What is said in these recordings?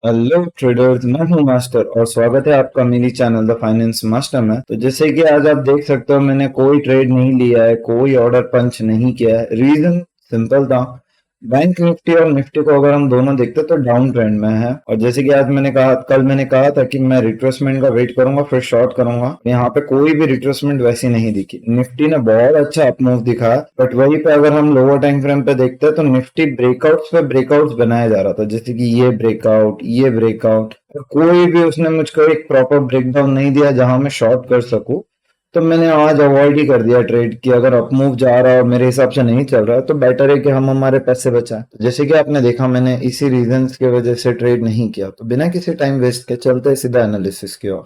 Hello traders, मैं हूं master और स्वागत है आपका मेरी चैनल द फाइनेंस मास्टर में। तो जैसे कि आज आप देख सकते हो, मैंने कोई ट्रेड नहीं लिया है, कोई ऑर्डर पंच नहीं किया है। रीजन सिंपल था। बैंक निफ्टी और निफ्टी को अगर हम दोनों देखते तो डाउन ट्रेंड में है। और जैसे कि आज कल मैंने कहा था कि मैं रिट्रेसमेंट का वेट करूंगा फिर शॉर्ट करूंगा। यहाँ पे कोई भी रिट्रेसमेंट वैसी नहीं दिखी। निफ्टी ने बहुत अच्छा अप मूव दिखाया, बट वहीं पे अगर हम लोअर टाइम फ्रेम पे देखते हैं तो निफ्टी ब्रेकआउट्स पे ब्रेकआउट्स बनाया जा रहा था, जैसे कि ये ब्रेकआउट। कोई भी उसने मुझको एक प्रॉपर ब्रेकडाउन नहीं दिया जहां मैं शॉर्ट कर सकूं। तो मैंने आज अवॉइड ही कर दिया ट्रेड की। अगर अप मूव जा रहा है और मेरे हिसाब से नहीं चल रहा है तो बेटर है कि हम हमारे पैसे बचाएं। तो जैसे कि आपने देखा, मैंने इसी रीजंस की वजह से ट्रेड नहीं किया। तो बिना किसी टाइम वेस्ट के चलते हैं सीधा एनालिसिस की ओर।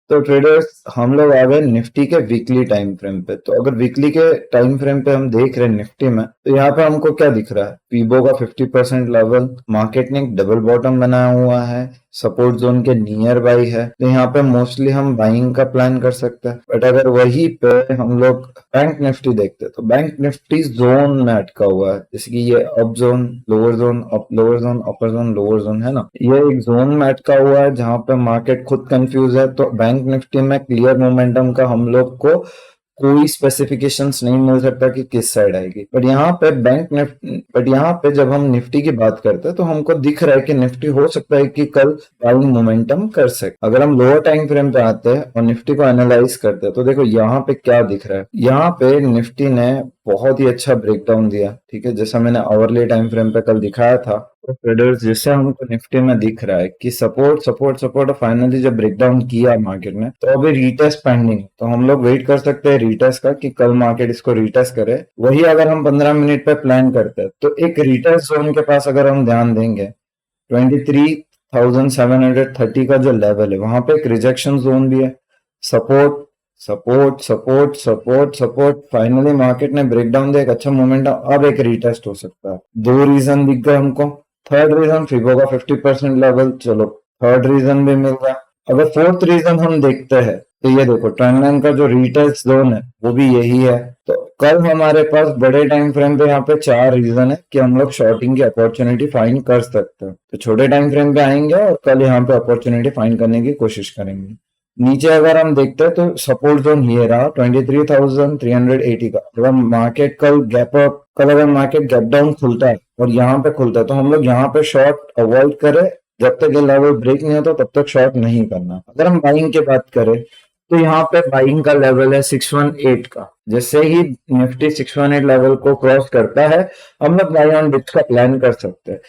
तो ट्रेडर्स, हम लोग आ गए निफ्टी के वीकली टाइम फ्रेम पे। तो अगर वीकली के टाइम फ्रेम पे हम देख रहे हैं निफ्टी में, तो यहाँ पे हमको क्या दिख रहा है? पीबो का 50% लेवल, मार्केट ने एक डबल बॉटम बनाया हुआ है, सपोर्ट जोन के नियर बाई है। तो यहाँ पे मोस्टली हम बाइंग का प्लान कर सकते हैं। बट अगर वही पे हम लोग बैंक निफ्टी देखते हैं तो बैंक निफ्टी जोन में अटका हुआ है, जैसे कि ये up zone, lower zone, lower zone, अपर जोन, लोअर जोन है ना। ये एक जोन में अटका हुआ है जहां पे मार्केट खुद कंफ्यूज है। तो बैंक निफ्टी में क्लियर मोमेंटम का हम लोग को कोई स्पेसिफिकेशंस नहीं मिल सकता कि किस साइड आएगी। बट यहाँ पे जब हम निफ्टी की बात करते हैं तो हमको दिख रहा है कि निफ्टी हो सकता है कि कल बाइंग मोमेंटम कर सके। अगर हम लोअर टाइम फ्रेम पे आते हैं और निफ्टी को एनालाइज करते हैं तो देखो यहाँ पे क्या दिख रहा है। यहाँ पे निफ्टी ने बहुत ही अच्छा ब्रेकडाउन दिया, ठीक है, जैसा मैंने आवरली टाइम फ्रेम पे कल दिखाया था। तो ट्रेडर्स, जिससे हमको निफ्टी में दिख रहा है कि सपोर्ट सपोर्ट सपोर्ट, और फाइनली जब ब्रेकडाउन किया मार्केट ने तो अभी रीटेस्ट पेंडिंग। तो हम लोग वेट कर सकते हैं रीटेस्ट का कि कल मार्केट इसको रीटेस्ट करे। वही अगर हम 15 मिनट पे प्लान करते हैं तो एक रीटेस्ट जोन के पास अगर हम ध्यान देंगे, 23,730 का जो लेवल है वहां पे एक रिजेक्शन जोन भी है। Support support support support support, finally market ने ब्रेकडाउन दिया, एक अच्छा मोमेंटम। अब एक रीटेस्ट हो सकता है। दो रीजन दिख गए हमको। थर्ड रीजन फिबो का 50% लेवल, चलो थर्ड रीजन भी मिल रहा है। अगर फोर्थ रीजन हम देखते हैं तो ये देखो, ट्रेंड लाइन का जो रीटेस्ट जोन है वो भी यही है। तो कल हमारे पास बड़े टाइम फ्रेम पे यहाँ पे चार रीजन है कि हम लोग शॉर्टिंग की अपॉर्चुनिटी फाइंड कर सकते हैं। तो छोटे टाइम फ्रेम पे आएंगे और कल यहाँ पे अपॉर्चुनिटी फाइंड करने की कोशिश करेंगे। नीचे अगर हम देखते हैं तो सपोर्ट जोन ये रहा 23,380 का। अगर मार्केट कल अगर मार्केट गैप डाउन खुलता है और यहाँ पे खुलता है तो हम लोग यहाँ पे शॉर्ट अवॉइड करें। जब तक ये लेवल ब्रेक नहीं होता तब तक शॉर्ट नहीं करना। अगर हम बाइंग की बात करें तो यहाँ पे बाइंग का लेवल है 618 का। जैसे ही निफ्टी 618 लेवल को क्रॉस करता है हम लोग बाई ऑन डिप्स का प्लान कर सकते हैं।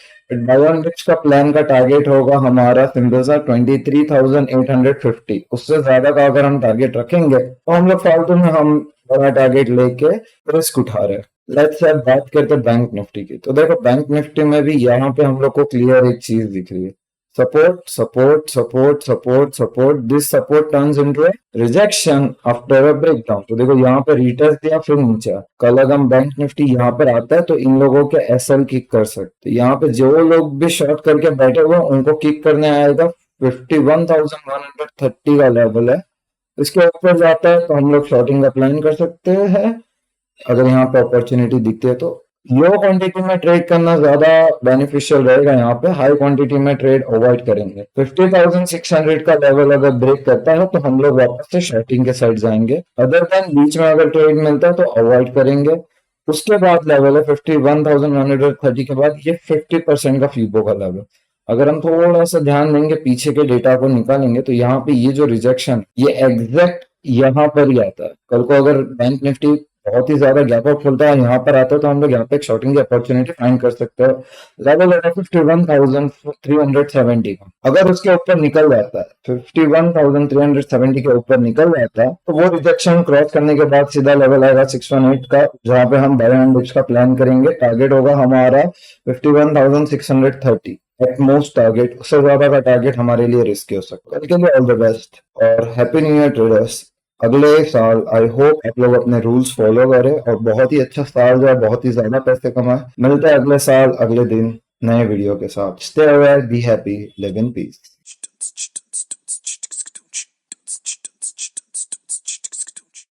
बाई ऑन डिप्स का प्लान का टारगेट होगा हमारा सिंपल सा 23,850। उससे ज्यादा का अगर हम टारगेट रखेंगे तो हम लोग फालतू में हम बड़ा टारगेट लेके रिस्क उठा रहे हैं। लेट्स अब बात करते हैं बैंक निफ्टी की। तो देखो, बैंक निफ्टी में भी यहाँ पे हम लोग को क्लियर एक चीज दिख रही है, support support support support support. This support turns into A rejection after a breakdown. तो देखो यहाँ पे रीटेस्ट दिया फिर नीचे। कल अगर हम बैंक निफ्टी यहाँ पर आता है तो इन लोगों के एसएल किक कर सकते। यहाँ पे जो लोग भी शॉर्ट करके बैठे हुए उनको किक करने आएगा। 51,130 का लेवल है, इसके ऊपर जाता है तो हम लोग शॉर्टिंग का प्लान कर सकते हैं अगर यहाँ पे अपॉर्चुनिटी दिखती है। तो लो क्वांटिटी में ट्रेड करना ज्यादा बेनिफिशियल रहेगा। यहाँ पे हाई क्वांटिटी में ट्रेड अवॉइड करेंगे। 50,600 का लेवल अगर ब्रेक करता है तो हम लोग वापस से शॉर्टिंग के साइड जाएंगे। अदर देन बीच में अगर ट्रेड मिलता है तो अवॉइड करेंगे। उसके बाद लेवल है 51,130 के बाद ये 50% का फीबो का लेवल। अगर हम थोड़ा सा ध्यान देंगे, पीछे के डेटा को निकालेंगे तो यहाँ पे ये जो रिजेक्शन, ये एग्जैक्ट यहाँ पर ही आता है। कल को अगर बैंक निफ्टी बहुत ही ज्यादा गैप अप खुलता है यहाँ पर आता है तो हम लोग यहाँ पे एक शॉर्टिंग की अपॉर्चुनिटी फाइंड कर सकते हैं। लेवल है 51,370 का। अगर उसके ऊपर निकल जाता है, 51,370 के ऊपर निकल जाता है तो वो रिजेक्शन क्रॉस करने के बाद सीधा लेवल आएगा 618 का, जहां पे हम बाय एंड डिप्स का प्लान करेंगे। टारगेट होगा हमारा 51,630 एट मोस्ट टारगेट। उससे ज्यादा का टारगेट हमारे लिए रिस्की हो सकता है। कल के लिए ऑल द बेस्ट और हैप्पी न्यू ईयर ट्रेडर्स। अगले साल आई होप आप लोग अपने रूल्स फॉलो करें और बहुत ही अच्छा साल जाए, बहुत ही ज्यादा पैसे कमाए। मिलते हैं अगले साल अगले दिन नए वीडियो के साथ। Stay aware, be happy, live in peace.